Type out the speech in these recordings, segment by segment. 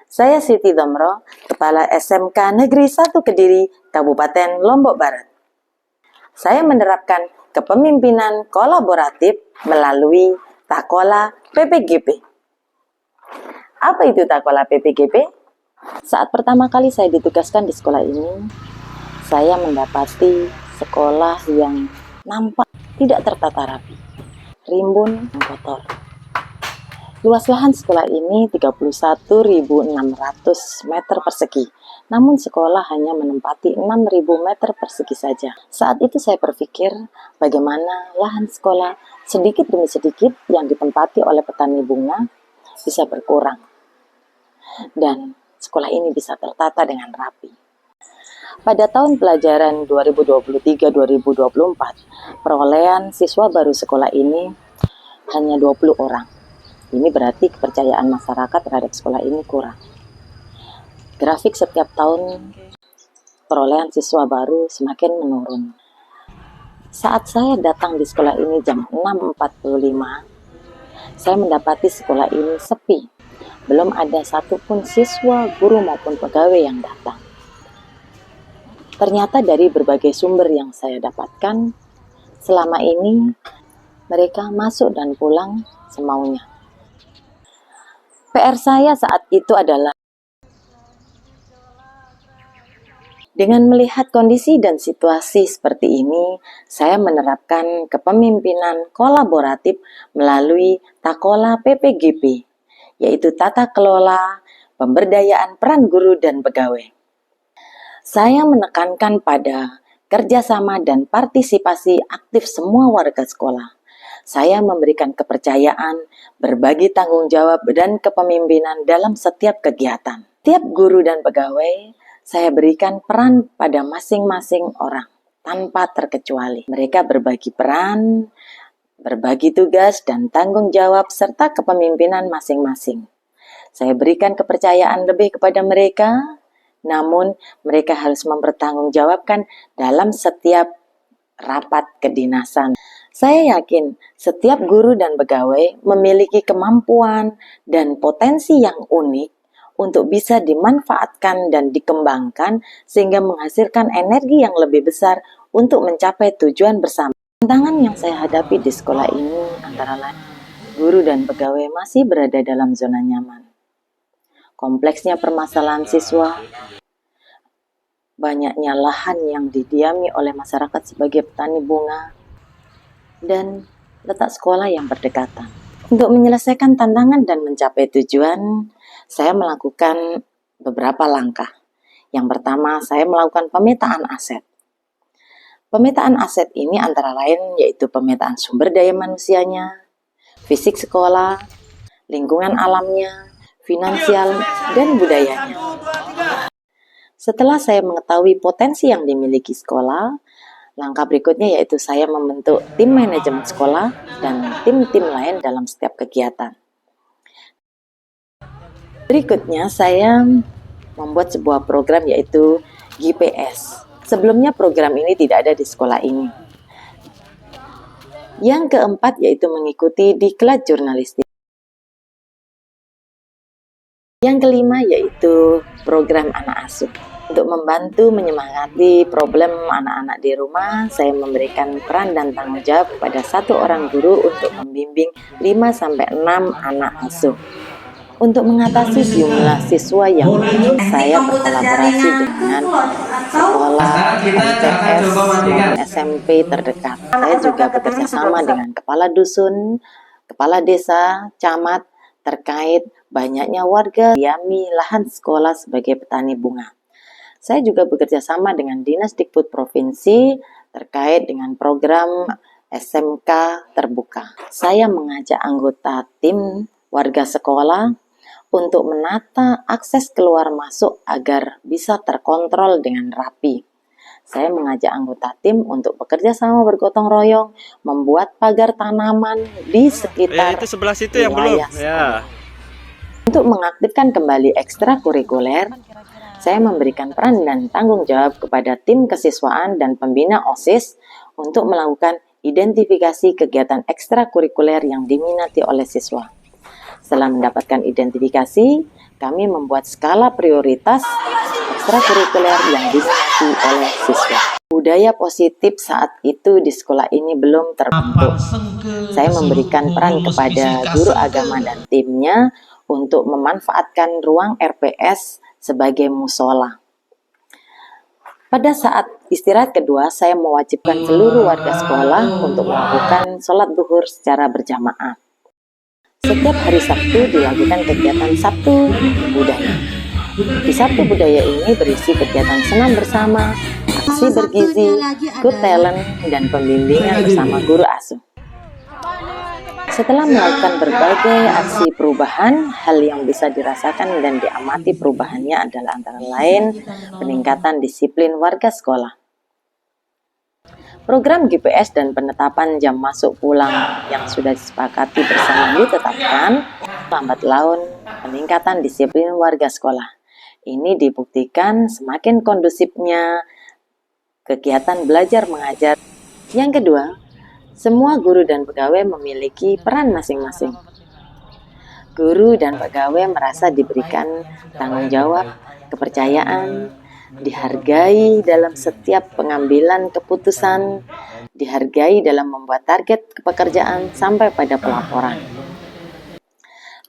Saya Siti Domro, Kepala SMK Negeri 1 Kediri, Kabupaten Lombok Barat. Saya menerapkan kepemimpinan kolaboratif melalui Takola PPGP. Apa itu Takola PPGP? Saat pertama kali saya ditugaskan di sekolah ini, saya mendapati sekolah yang nampak tidak tertata rapi, rimbun, dan kotor. Luas lahan sekolah ini 31.600 meter persegi, namun sekolah hanya menempati 6.000 meter persegi saja. Saat itu saya berpikir bagaimana lahan sekolah sedikit demi sedikit yang ditempati oleh petani bunga bisa berkurang, dan sekolah ini bisa tertata dengan rapi. Pada tahun pelajaran 2023-2024, perolehan siswa baru sekolah ini hanya 20 orang. Ini berarti kepercayaan masyarakat terhadap sekolah ini kurang. Grafik setiap tahun perolehan siswa baru semakin menurun. Saat saya datang di sekolah ini jam 6.45, saya mendapati sekolah ini sepi. Belum ada satupun siswa, guru maupun pegawai yang datang. Ternyata dari berbagai sumber yang saya dapatkan, selama ini mereka masuk dan pulang semaunya. PR saya saat itu adalah dengan melihat kondisi dan situasi seperti ini, saya menerapkan kepemimpinan kolaboratif melalui Takola PPGP, yaitu tata kelola pemberdayaan peran guru dan pegawai. Saya menekankan pada kerjasama dan partisipasi aktif semua warga sekolah. Saya memberikan kepercayaan, berbagi tanggung jawab, dan kepemimpinan dalam setiap kegiatan. Tiap guru dan pegawai, saya berikan peran pada masing-masing orang, tanpa terkecuali. Mereka berbagi peran, berbagi tugas, dan tanggung jawab, serta kepemimpinan masing-masing. Saya berikan kepercayaan lebih kepada mereka, namun mereka harus mempertanggungjawabkan dalam setiap rapat kedinasan. Saya yakin setiap guru dan pegawai memiliki kemampuan dan potensi yang unik untuk bisa dimanfaatkan dan dikembangkan sehingga menghasilkan energi yang lebih besar untuk mencapai tujuan bersama. Tantangan yang saya hadapi di sekolah ini antara lain, guru dan pegawai masih berada dalam zona nyaman. Kompleksnya permasalahan siswa, banyaknya lahan yang didiami oleh masyarakat sebagai petani bunga, dan letak sekolah yang berdekatan. Untuk menyelesaikan tantangan dan mencapai tujuan, saya melakukan beberapa langkah. Yang pertama, saya melakukan pemetaan aset. Pemetaan aset ini antara lain yaitu pemetaan sumber daya manusianya, fisik sekolah, lingkungan alamnya, finansial, dan budayanya. Setelah saya mengetahui potensi yang dimiliki sekolah, langkah berikutnya yaitu saya membentuk tim manajemen sekolah dan tim-tim lain dalam setiap kegiatan. Berikutnya saya membuat sebuah program yaitu GPS. Sebelumnya program ini tidak ada di sekolah ini. Yang keempat yaitu mengikuti diklat jurnalistik. Yang kelima yaitu program anak asuh. Untuk membantu menyemangati problem anak-anak di rumah, saya memberikan peran dan tanggung jawab pada satu orang guru untuk membimbing 5-6 anak asuh. Untuk mengatasi jumlah siswa yang saya berkolaborasi dengan sekolah MTS dan SMP terdekat. Saya juga bekerja sama dengan kepala dusun, kepala desa, camat terkait banyaknya warga diami lahan sekolah sebagai petani bunga. Saya juga bekerja sama dengan Dinas Dikbud Provinsi terkait dengan program SMK terbuka. Saya mengajak anggota tim warga sekolah untuk menata akses keluar masuk agar bisa terkontrol dengan rapi. Saya mengajak anggota tim untuk bekerja sama bergotong royong, membuat pagar tanaman di sekitar itu sebelah situ yang belum. Ya. Untuk mengaktifkan kembali ekstrakurikuler, saya memberikan peran dan tanggung jawab kepada tim kesiswaan dan pembina OSIS untuk melakukan identifikasi kegiatan ekstrakurikuler yang diminati oleh siswa. Setelah mendapatkan identifikasi, kami membuat skala prioritas ekstrakurikuler yang diminati oleh siswa. Budaya positif saat itu di sekolah ini belum terbentuk. Saya memberikan peran kepada guru agama dan timnya untuk memanfaatkan ruang RPS sebagai musola. Pada saat istirahat kedua, saya mewajibkan seluruh warga sekolah untuk melakukan sholat duhur secara berjamaah. Setiap hari Sabtu dilakukan kegiatan Sabtu Budaya. Di Sabtu Budaya ini berisi kegiatan senam bersama, aksi bergizi, good talent, dan pembimbingan bersama guru asuh. Setelah melakukan berbagai aksi perubahan, hal yang bisa dirasakan dan diamati perubahannya adalah antara lain peningkatan disiplin warga sekolah. Program GPS dan penetapan jam masuk pulang yang sudah disepakati bersama ditetapkan, lambat laun peningkatan disiplin warga sekolah. Ini dibuktikan semakin kondusifnya kegiatan belajar mengajar. Yang kedua, semua guru dan pegawai memiliki peran masing-masing. Guru dan pegawai merasa diberikan tanggung jawab, kepercayaan, dihargai dalam setiap pengambilan keputusan, dihargai dalam membuat target pekerjaan sampai pada pelaporan.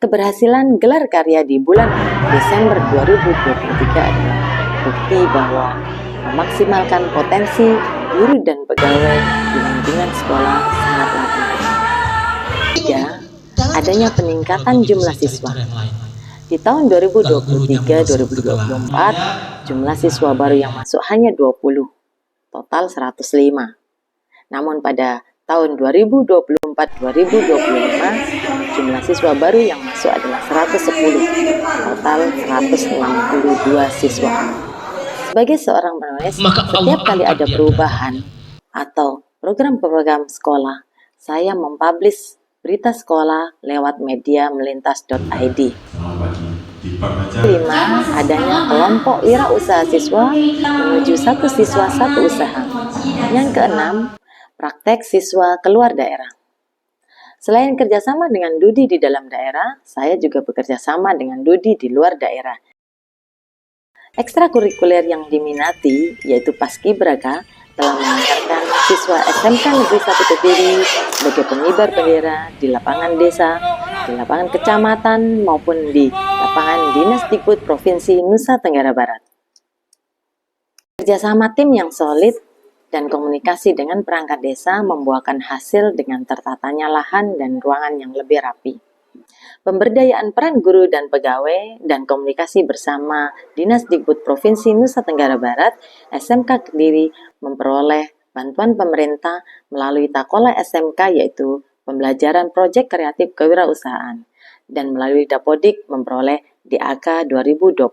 Keberhasilan gelar karya di bulan Desember 2023 adalah bukti bahwa memaksimalkan potensi guru dan pegawai di lingkungan sekolah sangatlah penting. 3. Adanya peningkatan jumlah siswa. Di tahun 2023-2024, jumlah siswa baru yang masuk hanya 20, total 105. Namun pada tahun 2024-2025, jumlah siswa baru yang masuk adalah 110, total 162 siswa. Sebagai seorang penulis, setiap kali ada perubahan atau program-program sekolah, saya mempublish berita sekolah lewat media melintas.id. 5. Adanya kelompok wirausaha siswa menuju satu siswa satu usaha. Yang keenam, praktek siswa keluar daerah. Selain kerjasama dengan Dudi di dalam daerah, saya juga bekerja sama dengan Dudi di luar daerah. Ekstrakurikuler yang diminati, yaitu Paskibraka, telah mengantarkan siswa SMK Negeri 1 Kediri sebagai pengibar bendera di lapangan desa, di lapangan kecamatan, maupun di lapangan Dinas Dikbud Provinsi Nusa Tenggara Barat. Kerjasama tim yang solid dan komunikasi dengan perangkat desa membuahkan hasil dengan tertatanya lahan dan ruangan yang lebih rapi. Pemberdayaan peran guru dan pegawai dan komunikasi bersama Dinas Dikbud Provinsi Nusa Tenggara Barat, SMK Kediri memperoleh bantuan pemerintah melalui Takola SMK yaitu pembelajaran proyek kreatif kewirausahaan dan melalui Dapodik memperoleh DAK 2024.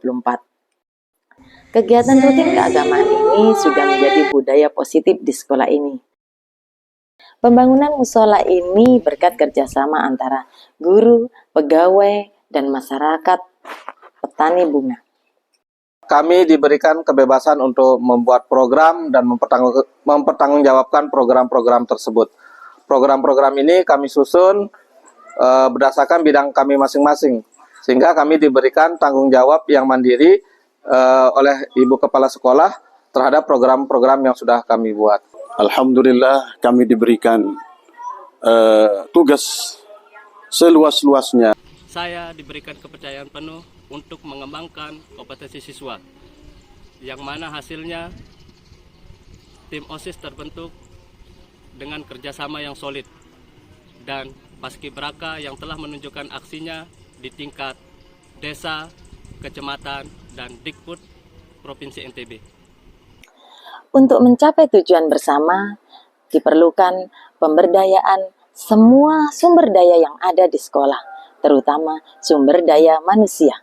Kegiatan rutin keagamaan ini sudah menjadi budaya positif di sekolah ini. Pembangunan musola ini berkat kerjasama antara guru, pegawai, dan masyarakat petani bunga. Kami diberikan kebebasan untuk membuat program dan mempertanggungjawabkan program-program tersebut. Program-program ini kami susun berdasarkan bidang kami masing-masing, sehingga kami diberikan tanggung jawab yang mandiri oleh Ibu Kepala Sekolah terhadap program-program yang sudah kami buat. Alhamdulillah kami diberikan tugas seluas-luasnya. Saya diberikan kepercayaan penuh untuk mengembangkan kompetensi siswa, yang mana hasilnya tim OSIS terbentuk dengan kerjasama yang solid dan Paskibraka yang telah menunjukkan aksinya di tingkat desa, kecamatan, dan Dikbud Provinsi NTB. Untuk mencapai tujuan bersama, diperlukan pemberdayaan semua sumber daya yang ada di sekolah, terutama sumber daya manusia.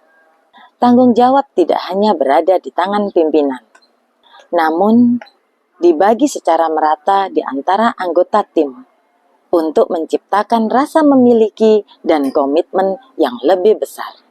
Tanggung jawab tidak hanya berada di tangan pimpinan, namun dibagi secara merata di antara anggota tim untuk menciptakan rasa memiliki dan komitmen yang lebih besar.